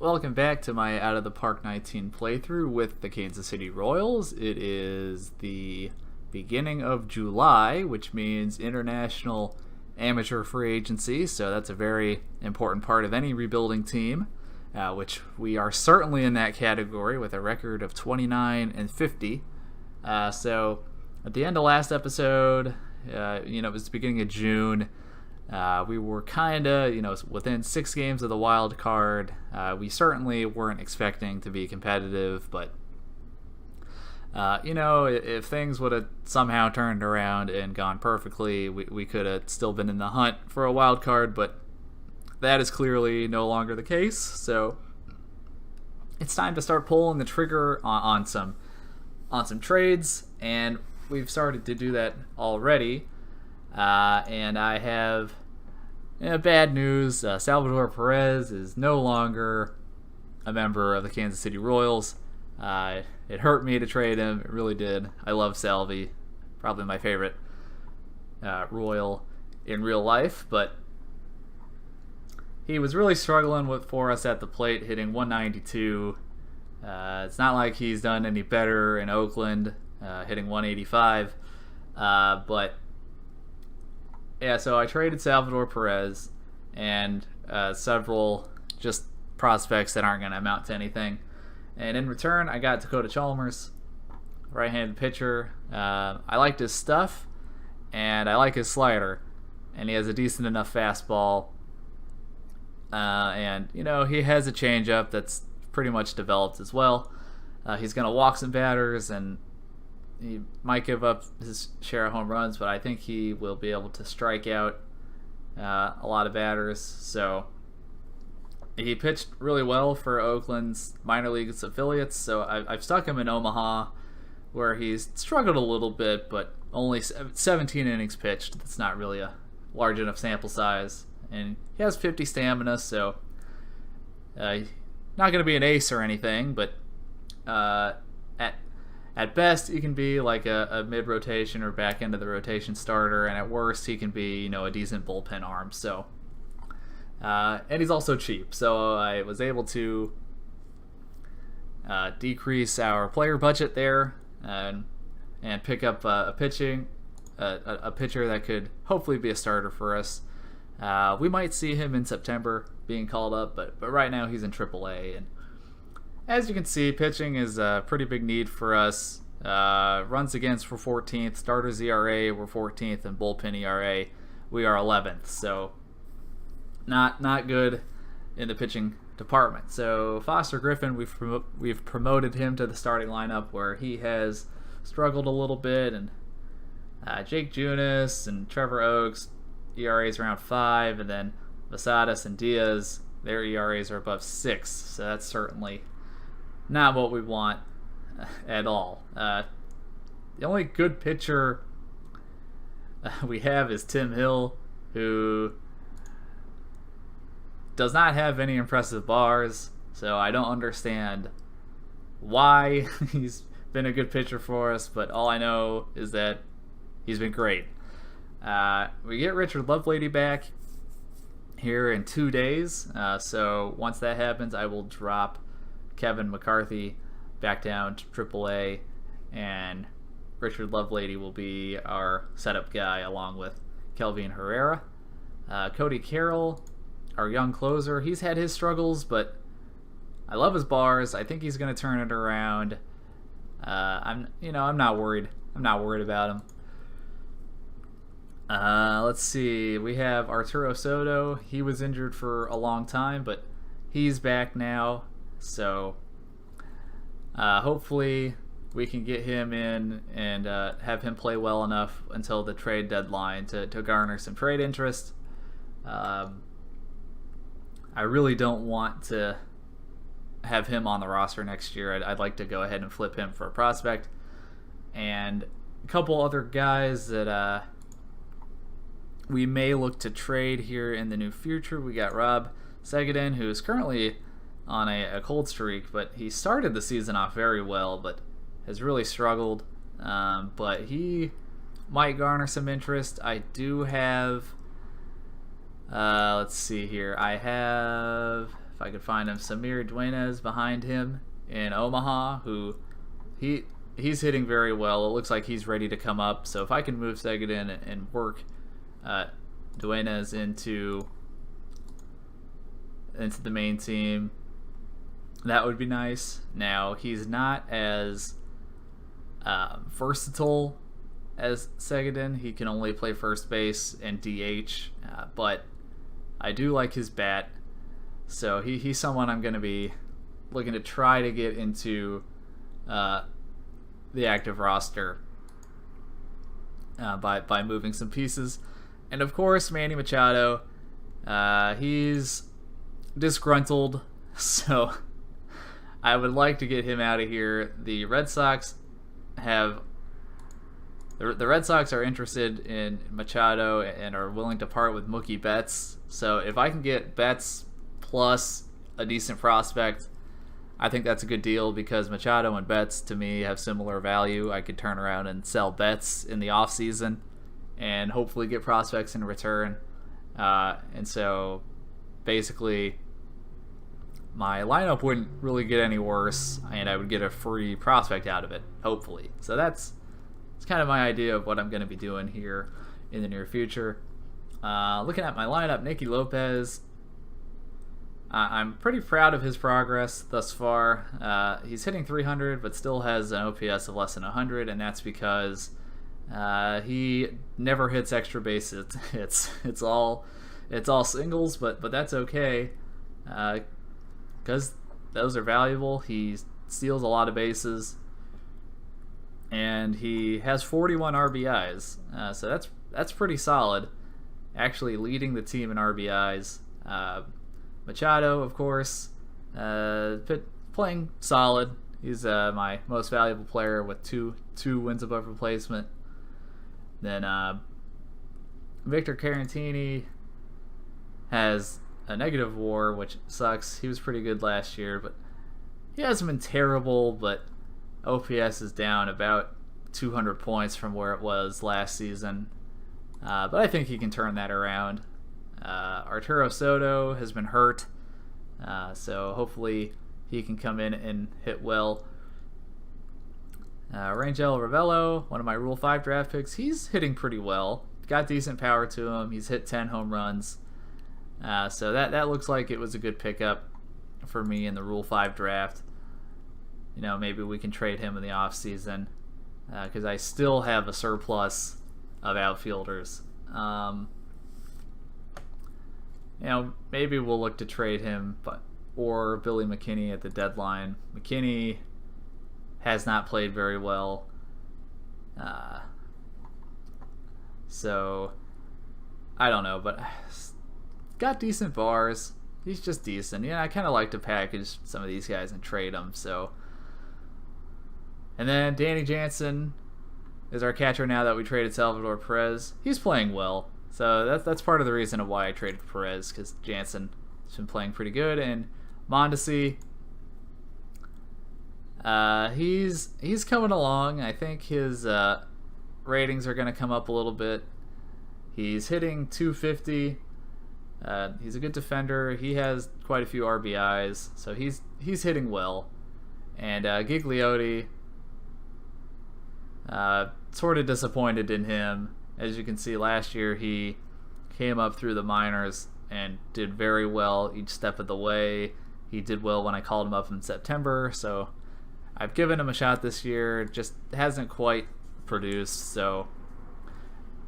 welcome back to my Out of the Park 19 playthrough with the Kansas City Royals. It is the beginning of July, which means International Amateur Free Agency, so that's a very important part of any rebuilding team, which we are certainly in that category with a record of 29-50. So at the end of last episode, it was the beginning of June. We were kind of, within 6 games of the wild card. We certainly weren't expecting to be competitive, but, if things would have somehow turned around and gone perfectly, we could have still been in the hunt for a wild card, but that is clearly no longer the case. So it's time to start pulling the trigger on some trades, and we've started to do that already. And I have bad news. Salvador Perez is no longer a member of the Kansas City Royals. It hurt me to trade him. It really did. I love Salvi. Probably my favorite Royal in real life. But he was really struggling for us at the plate, hitting 192. It's not like he's done any better in Oakland, hitting 185. But yeah, so I traded Salvador Perez and several just prospects that aren't going to amount to anything. And in return, I got Dakota Chalmers, right-handed pitcher. I liked his stuff, and I like his slider. And he has a decent enough fastball. And, he has a changeup that's pretty much developed as well. He's going to walk some batters, and he might give up his share of home runs, but I think he will be able to strike out a lot of batters. So he pitched really well for Oakland's minor leagues affiliates, so I've stuck him in Omaha, where he's struggled a little bit, but only 17 innings pitched. That's not really a large enough sample size. And he has 50 stamina, so not going to be an ace or anything, but at best, he can be like a mid-rotation or back end of the rotation starter, and at worst, he can be a decent bullpen arm. So, and he's also cheap, so I was able to decrease our player budget there and pick up a pitcher that could hopefully be a starter for us. We might see him in September being called up, but right now he's in AAA, and as you can see, pitching is a pretty big need for us. Runs against, we're 14th. Starters ERA, we're 14th. And bullpen ERA, we are 11th. So, not good in the pitching department. So, Foster Griffin, we've promoted him to the starting lineup, where he has struggled a little bit. And Jake Junis and Trevor Oakes, ERAs around 5. And then Masadas and Diaz, their ERAs are above 6. So, that's certainly not what we want at all. The only good pitcher we have is Tim Hill, who does not have any impressive bars, so I don't understand why he's been a good pitcher for us, but all I know is that he's been great. We get Richard Lovelady back here in 2 days, so once that happens, I will drop Kevin McCarthy back down to AAA, and Richard Lovelady will be our setup guy along with Kelvin Herrera. Cody Carroll, our young closer, he's had his struggles, but I love his bars. I think he's going to turn it around. I'm not worried. I'm not worried about him. Let's see. We have Arturo Soto. He was injured for a long time, but he's back now. So hopefully we can get him in and have him play well enough until the trade deadline to garner some trade interest. I really don't want to have him on the roster next year. I'd like to go ahead and flip him for a prospect. And a couple other guys that we may look to trade here in the near future. We got Rob Segedin, who is currently on a cold streak, but he started the season off very well, but has really struggled. But he might garner some interest. I do have, let's see here. I have if I could find him, Samir Duenas behind him in Omaha, who he's hitting very well. It looks like he's ready to come up. So if I can move Segedin and work Duenas into the main team, that would be nice. Now, he's not as versatile as Segedin. He can only play first base and DH, but I do like his bat. So he's someone I'm going to be looking to try to get into the active roster by moving some pieces. And of course, Manny Machado, he's disgruntled, so I would like to get him out of here. The Red Sox are interested in Machado and are willing to part with Mookie Betts. So if I can get Betts plus a decent prospect, I think that's a good deal, because Machado and Betts, to me, have similar value. I could turn around and sell Betts in the offseason and hopefully get prospects in return. And so basically, my lineup wouldn't really get any worse, and I would get a free prospect out of it, hopefully. So it's kind of my idea of what I'm going to be doing here in the near future. Looking at my lineup, Nicky Lopez, I'm pretty proud of his progress thus far. He's hitting 300, but still has an OPS of less than 100, and that's because he never hits extra bases. It's all singles, but that's okay, because those are valuable. He steals a lot of bases, and he has 41 RBIs, so that's pretty solid. Actually, leading the team in RBIs. Machado, of course, playing solid. He's my most valuable player with two wins above replacement. Then Victor Caratini has a negative WAR, which sucks. He was pretty good last year, but he hasn't been terrible. But OPS is down about 200 points from where it was last season. But I think he can turn that around. Arturo Soto has been hurt, so hopefully he can come in and hit well. Rangel Ravello, one of my Rule 5 draft picks, he's hitting pretty well. Got decent power to him. He's hit 10 home runs. So that looks like it was a good pickup for me in the Rule 5 draft. Maybe we can trade him in the offseason, because I still have a surplus of outfielders. Maybe we'll look to trade him, or Billy McKinney at the deadline. McKinney has not played very well, so I don't know, but got decent bars. He's just decent. I kind of like to package some of these guys and trade them. And then Danny Jansen is our catcher now that we traded Salvador Perez. He's playing well. So that's part of the reason of why I traded Perez, because Jansen has been playing pretty good. And Mondesi, he's coming along. I think his ratings are going to come up a little bit. He's hitting 250. He's a good defender. He has quite a few RBIs, so he's hitting well. And Gigliotti, sort of disappointed in him. As you can see, last year he came up through the minors and did very well each step of the way. He did well when I called him up in September, so I've given him a shot this year. Just hasn't quite produced, so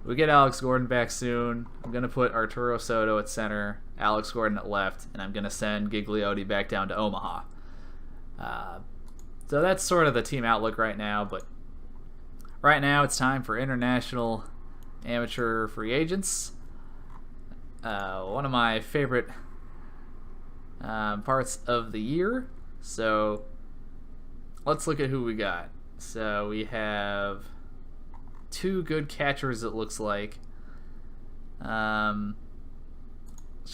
we get Alex Gordon back soon. I'm going to put Arturo Soto at center, Alex Gordon at left, and I'm going to send Gigliotti back down to Omaha. So that's sort of the team outlook right now, but right now it's time for international amateur free agents. One of my favorite parts of the year. So let's look at who we got. So we have two good catchers, it looks like. Let's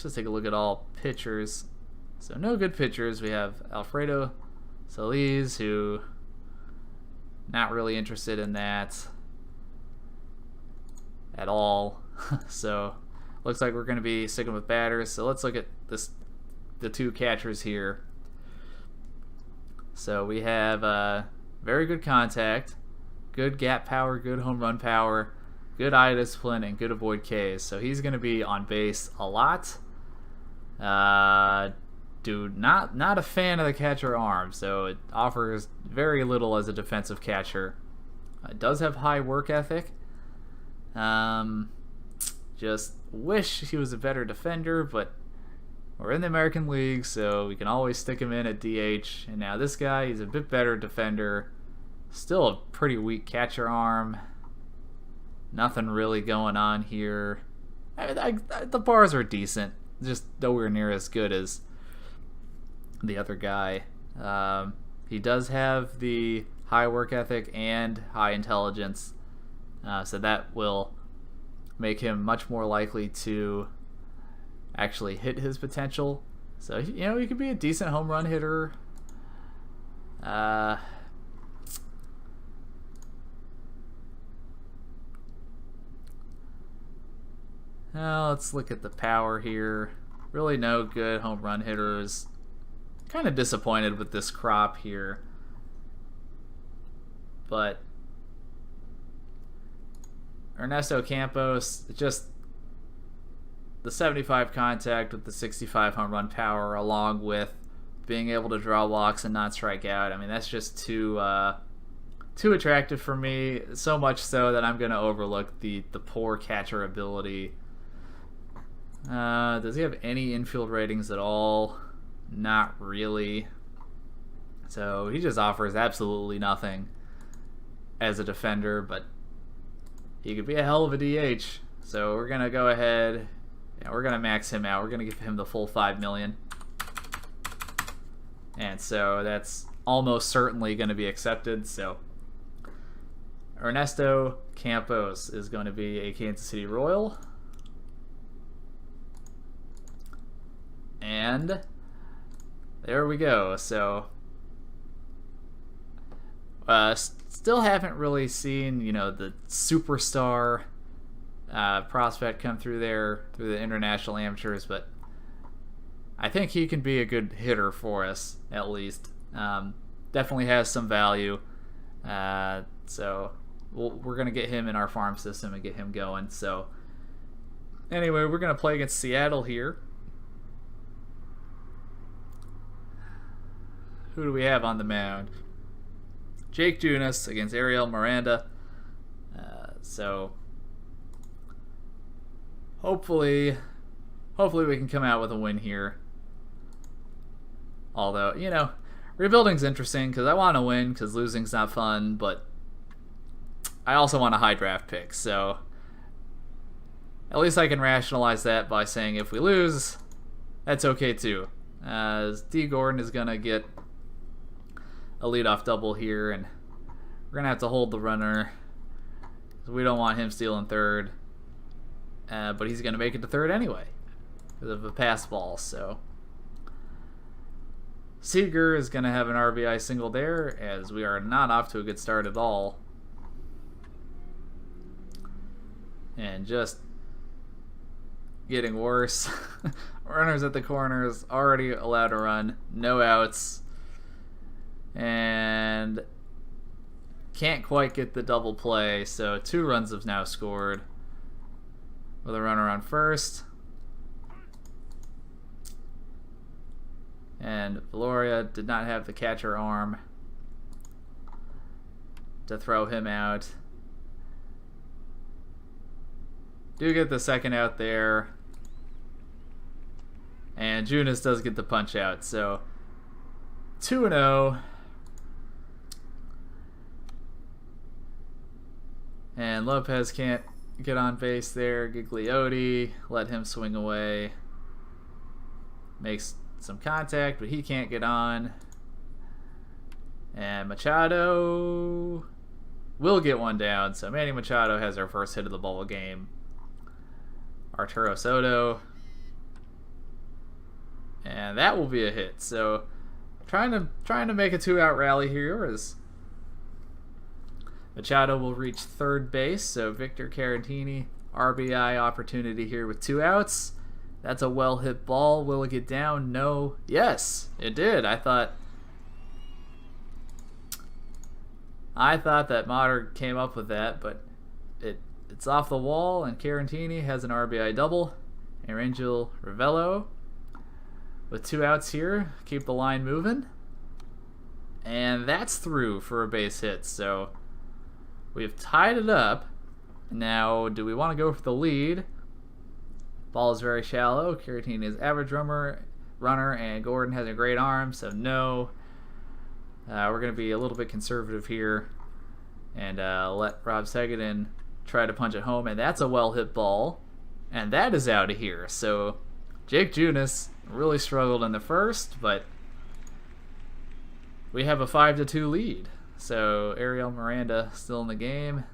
just take a look at all pitchers. So no good pitchers. We have Alfredo Solis, who not really interested in that at all. So looks like we're going to be sticking with batters. So let's look at this the two catchers here. So we have very good contact, good gap power, good home run power, good eye discipline, and good avoid Ks. So he's going to be on base a lot. Dude, not a fan of the catcher arm, so it offers very little as a defensive catcher. It does have high work ethic. Just wish he was a better defender, but we're in the American League, so we can always stick him in at DH. And now this guy, he's a bit better defender. Still a pretty weak catcher arm. Nothing really going on here. The bars are decent, just nowhere near as good as the other guy. He does have the high work ethic and high intelligence, so that will make him much more likely to actually hit his potential. So, you know, he could be a decent home run hitter. Now let's look at the power here. Really no good home run hitters. Kind of disappointed with this crop here. But Ernesto Campos, just the 75 contact with the 65 home run power, along with being able to draw walks and not strike out. I mean, that's just too attractive for me. So much so that I'm going to overlook the poor catcher ability. Does he have any infield ratings at all? Not really. So he just offers absolutely nothing as a defender, but he could be a hell of a DH. So we're going to go ahead, we're going to max him out. We're going to give him the full $5 million. And so that's almost certainly going to be accepted. So Ernesto Campos is going to be a Kansas City Royal. And there we go. So still haven't really seen, you know, the superstar prospect come through there through the international amateurs, but I think he can be a good hitter for us at least. Definitely has some value. So we're going to get him in our farm system and get him going. So anyway, we're going to play against Seattle here. Who do we have on the mound? Jake Junis against Ariel Miranda. So hopefully we can come out with a win here. Although, you know, rebuilding's interesting because I want to win because losing's not fun, but I also want a high draft pick. So at least I can rationalize that by saying if we lose, that's okay too. D. Gordon is going to get a leadoff double here, and we're going to have to hold the runner. We don't want him stealing third. But he's going to make it to third anyway because of a pass ball. So Seager is going to have an RBI single there, as we are not off to a good start at all. And just getting worse. Runners at the corners, already allowed to run, no outs. And can't quite get the double play, so 2 runs have now scored with a runner on first. And Valoria did not have the catcher arm to throw him out. Do get the second out there. And Junis does get the punch out, so 2-0. And Lopez can't get on base there. Gigliotti let him swing away. Makes some contact, but he can't get on. And Machado will get one down. So Manny Machado has our first hit of the ball game. Arturo Soto. And that will be a hit. So trying to make a 2-out rally here as Machado will reach third base, so Victor Caratini RBI opportunity here with 2 outs, That's a well hit ball. Will it get down? No. Yes, it did. I thought that Motter came up with that, but it's off the wall, and Carantini has an RBI double. And Angel Ravello with 2 outs here. Keep the line moving. And that's through for a base hit. So we've tied it up. Now, do we want to go for the lead? Ball is very shallow. Carantini is average runner, and Gordon has a great arm, so no. We're going to be a little bit conservative here and let Rob Seguin try to punch it home, and that's a well-hit ball, and that is out of here. So Jake Junis really struggled in the first, but we have a 5-2 lead. So Ariel Miranda still in the game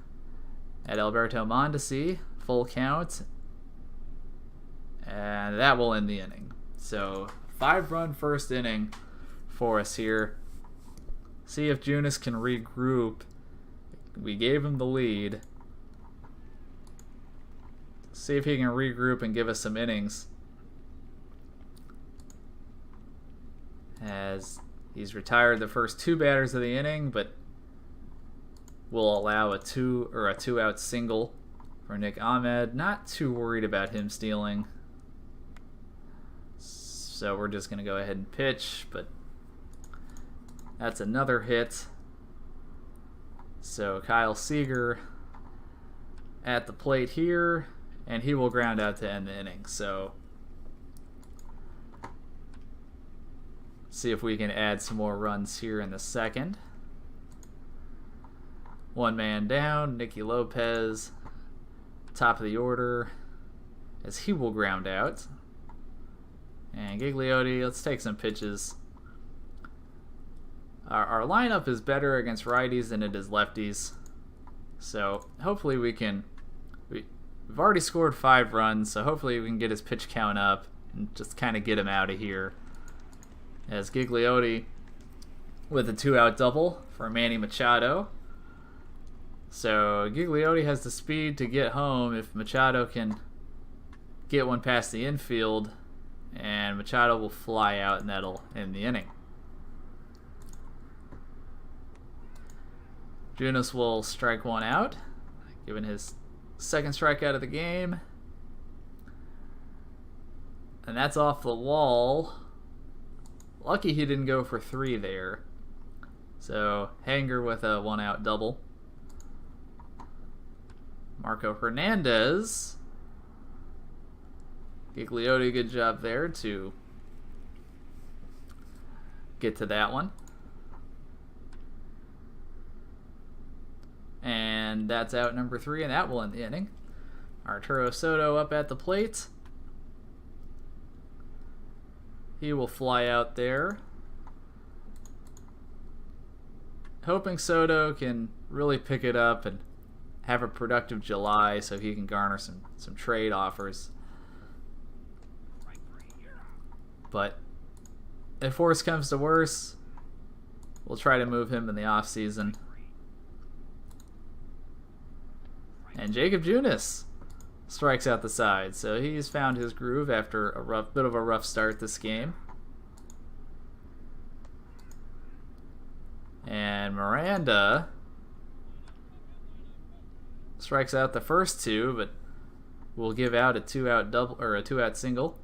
at Alberto Mondesi, full count, and that will end the inning. So 5-run first inning for us here. See if Junis can regroup. We gave him the lead. See if he can regroup and give us some innings, as he's retired the first 2 batters of the inning, but will allow a 2-out single for Nick Ahmed. Not too worried about him stealing, so we're just going to go ahead and pitch, but that's another hit. So Kyle Seager at the plate here, and he will ground out to end the inning. So see if we can add some more runs here in the second. 1 man down, Nicky Lopez, top of the order, as he will ground out. And Gigliotti, let's take some pitches. Our lineup is better against righties than it is lefties, so hopefully we can. We've already scored 5 runs, so hopefully we can get his pitch count up and just kind of get him out of here. As Gigliotti with a 2-out double for Manny Machado. So Gigliotti has the speed to get home if Machado can get one past the infield, and Machado will fly out, and that'll end the inning. Junis will strike 1 out, given his second strikeout of the game. And that's off the wall. Lucky he didn't go for 3 there. So Hanger with a 1-out double. Marco Hernandez. Gigliotti, good job there to get to that one. And that's out number 3, and that will end the inning. Arturo Soto up at the plate. He will fly out there. Hoping Soto can really pick it up and have a productive July so he can garner some trade offers. But if worse comes to worse, we'll try to move him in the offseason. And Jacob Junis strikes out the side, so he's found his groove after a bit of a rough start this game. And Miranda strikes out the first 2, but will give out a 2-out double or a 2-out single.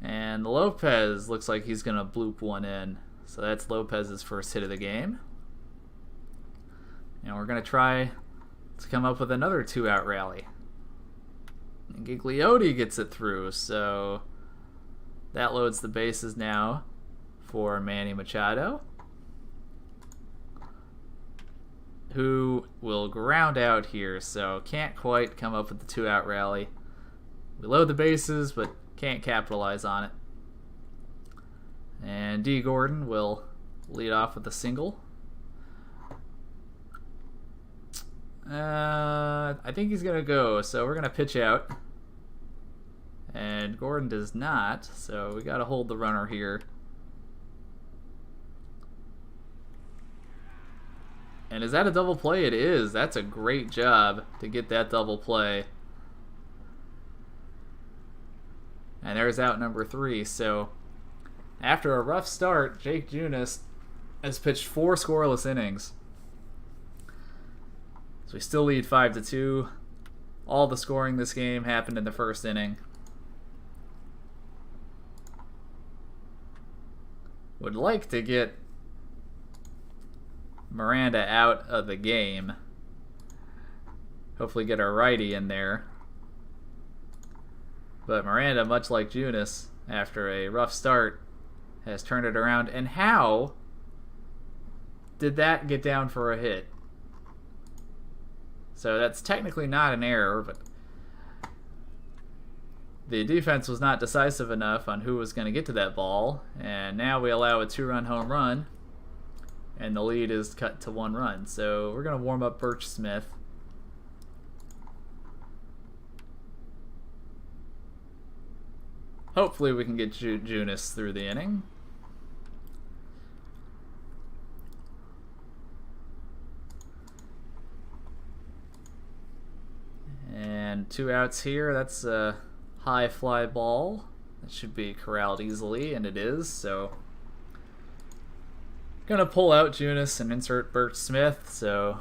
And Lopez looks like he's gonna bloop one in, so that's Lopez's first hit of the game. And we're gonna try to come up with another 2-out rally. And Gigliotti gets it through, so that loads the bases now for Manny Machado, who will ground out here, so can't quite come up with the 2-out rally. We load the bases, but can't capitalize on it. And D. Gordon will lead off with a single. I think he's going to go, so we're going to pitch out. And Gordon does not, so we got to hold the runner here. And is that a double play? It is. That's a great job to get that double play. And there's out number 3. So after a rough start, Jake Junis has pitched 4 scoreless innings. So we still lead 5-2. All the scoring this game happened in the first inning. Would like to get Miranda out of the game. Hopefully get a righty in there. But Miranda, much like Junis, after a rough start, has turned it around. And how did that get down for a hit? So that's technically not an error, but the defense was not decisive enough on who was going to get to that ball. And now we allow a 2-run home run, and the lead is cut to 1 run. So we're going to warm up Birch Smith. Hopefully we can get Junis through the inning. And 2 outs here. That's a high fly ball. That should be corralled easily, and it is. So gonna pull out Junis and insert Birch Smith. So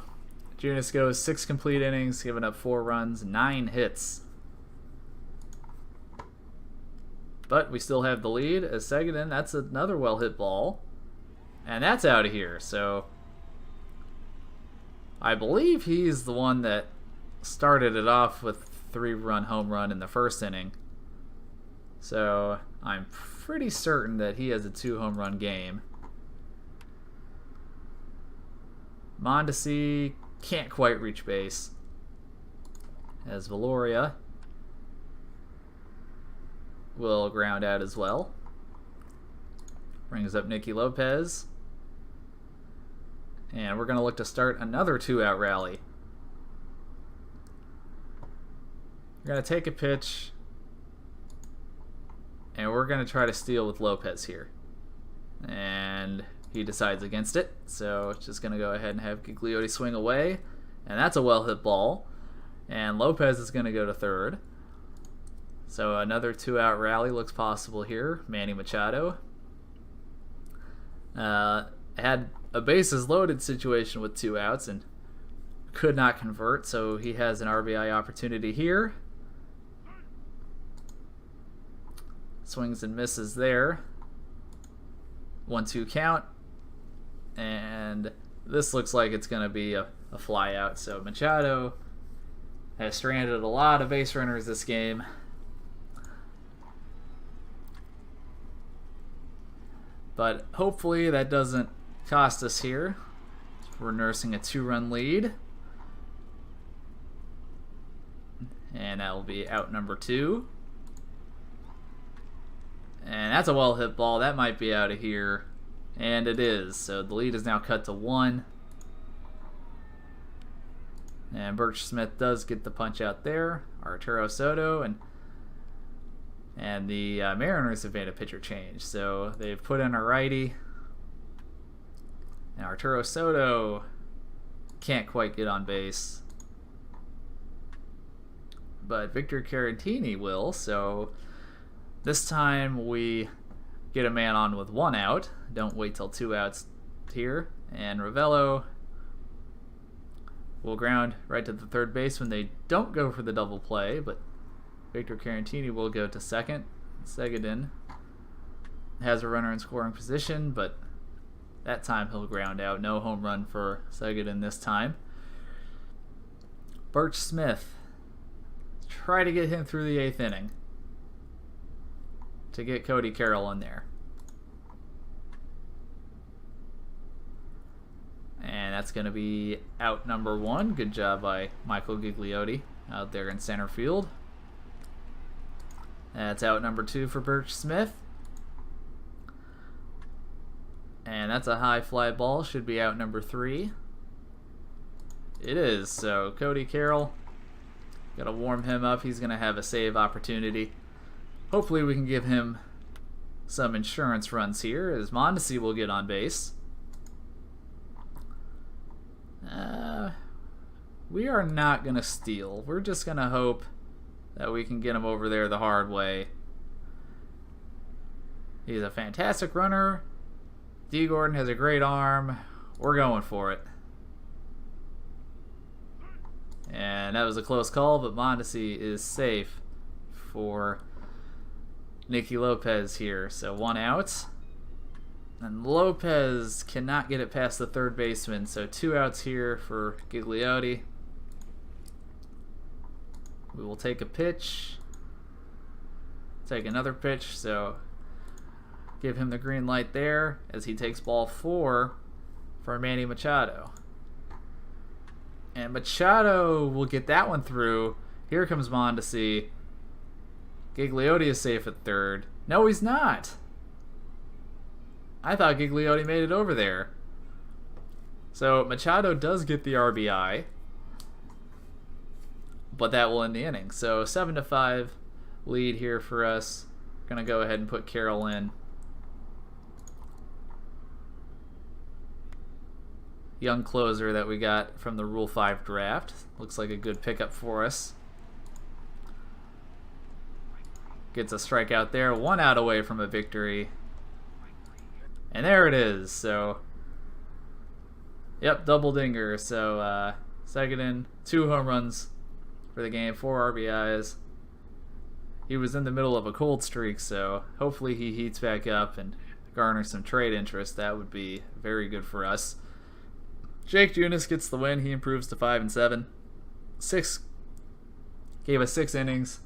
Junis goes 6 complete innings, giving up 4 runs, 9 hits. But we still have the lead as Seguin. That's another well hit ball, and that's out of here. So I believe he's the one that started it off with 3-run home run in the first inning. So I'm pretty certain that he has a 2-home run game. Mondesi can't quite reach base, as Valoria will ground out as well. Brings up Nicky Lopez. And we're going to look to start another 2-out rally. We're going to take a pitch, and we're going to try to steal with Lopez here. And he decides against it, so it's just going to go ahead and have Gigliotti swing away. And that's a well-hit ball. And Lopez is going to go to third. So another 2-out rally looks possible here. Manny Machado had a bases loaded situation with 2 outs and could not convert, so he has an RBI opportunity here. Swings and misses there. 1-2 count. And this looks like it's going to be a fly out. So Machado has stranded a lot of base runners this game. But hopefully that doesn't cost us here. We're nursing a 2-run lead. And that will be out number 2. And that's a well-hit ball. That might be out of here. And it is. So the lead is now cut to 1. And Birch Smith does get the punch out there. Arturo Soto. And the Mariners have made a pitcher change. So they've put in a righty. And Arturo Soto can't quite get on base. But Victor Caratini will. So this time we get a man on with 1 out. Don't wait till 2 outs here. And Ravello will ground right to the third base when they don't go for the double play, but Victor Caratini will go to second. Seguin has a runner in scoring position, but that time he'll ground out. No home run for Seguin this time. Birch Smith. Try to get him through the 8th inning to get Cody Carroll in there. And that's going to be out number 1. Good job by Michael Gigliotti out there in center field. That's out number 2 for Birch Smith. And that's a high fly ball. Should be out number 3. It is. So Cody Carroll, got to warm him up. He's going to have a save opportunity. Hopefully we can give him some insurance runs here, as Mondesi will get on base. We are not going to steal. We're just going to hope that we can get him over there the hard way. He's a fantastic runner. D. Gordon has a great arm. We're going for it. And that was a close call, but Mondesi is safe for Nicky Lopez here. So 1 out. And Lopez cannot get it past the third baseman. So 2 outs here for Gigliotti. We will take a pitch. Take another pitch. So give him the green light there as he takes ball 4 for Manny Machado. And Machado will get that one through. Here comes Mondesi. Gigliotti is safe at third. No, he's not. I thought Gigliotti made it over there. So Machado does get the RBI, but that will end the inning. So 7-5 lead here for us. Gonna go ahead and put Carroll in. Young closer that we got from the Rule 5 draft. Looks like a good pickup for us. Gets a strikeout there. 1 out away from a victory. And there it is. So, yep, double dinger. So, second in, 2 home runs for the game, 4 RBIs. He was in the middle of a cold streak, so hopefully he heats back up and garners some trade interest. That would be very good for us. Jake Junis gets the win. He improves to 5-7. Gave us 6 innings,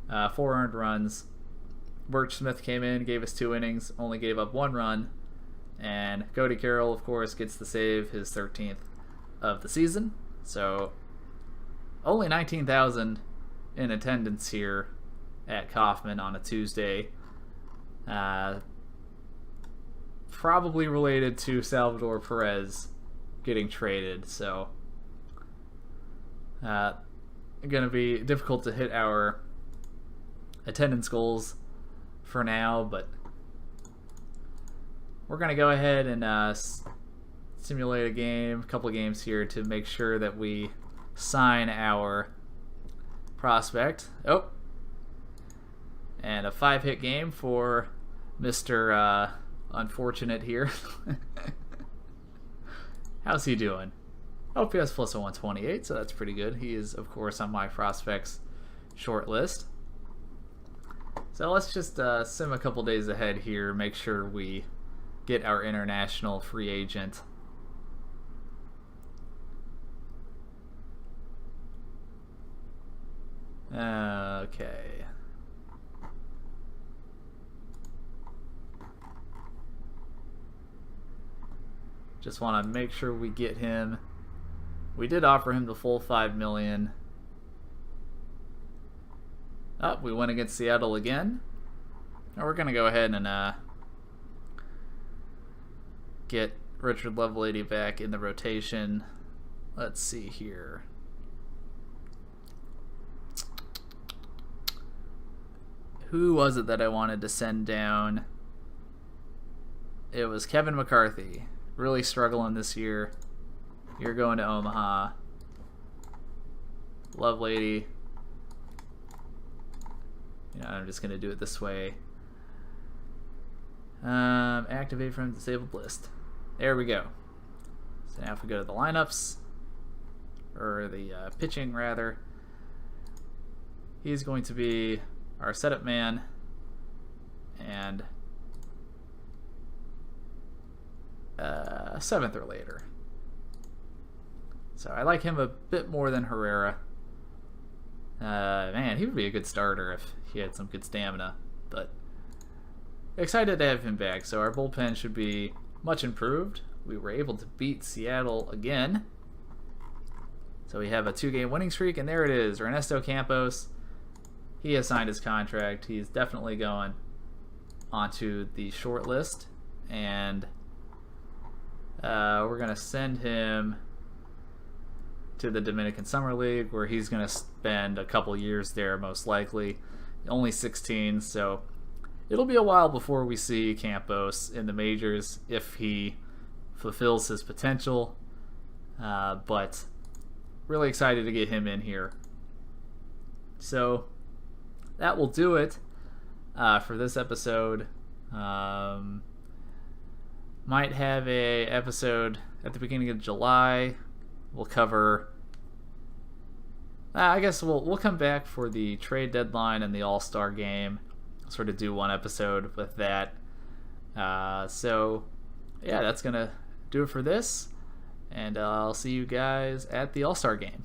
4 earned runs. Birch Smith came in, gave us 2 innings, only gave up 1 run. And Cody Carroll, of course, gets the save, his 13th of the season. So only 19,000 in attendance here at Kauffman on a Tuesday. Probably related to Salvador Perez getting traded. So going to be difficult to hit our attendance goals for now, but we're going to go ahead and simulate a couple of games here to make sure that we sign our prospect. Oh, and a 5-hit game for Mr. Unfortunate here. How's he doing? OPS plus a 128, so that's pretty good. He is, of course, on my prospects short list. So let's just sim a couple days ahead here, make sure we get our international free agent. Okay. Just want to make sure we get him. We did offer him the full $5 million. Oh, we went against Seattle again. Now we're going to go ahead and get Richard Lovelady back in the rotation. Let's see here. Who was it that I wanted to send down? It was Kevin McCarthy. Really struggling this year. You're going to Omaha. Lovelady. I'm just going to do it this way. Activate from disabled list. There we go. So now if we go to the lineups, or the pitching rather, he's going to be our setup man, and 7th or later. So I like him a bit more than Herrera. Man, he would be a good starter if he had some good stamina. But excited to have him back. So our bullpen should be much improved. We were able to beat Seattle again. So we have a 2-game winning streak, and there it is. Ernesto Campos. He has signed his contract. He's definitely going onto the short list. And we're going to send him to the Dominican Summer League, where he's going to spend a couple years there, most likely. Only 16, so it'll be a while before we see Campos in the majors if he fulfills his potential. But really excited to get him in here. So that will do it for this episode. Might have a episode at the beginning of July. We'll cover. I guess we'll come back for the trade deadline and the All-Star game. Sort of do one episode with that. So yeah, that's gonna do it for this, and I'll see you guys at the All-Star game.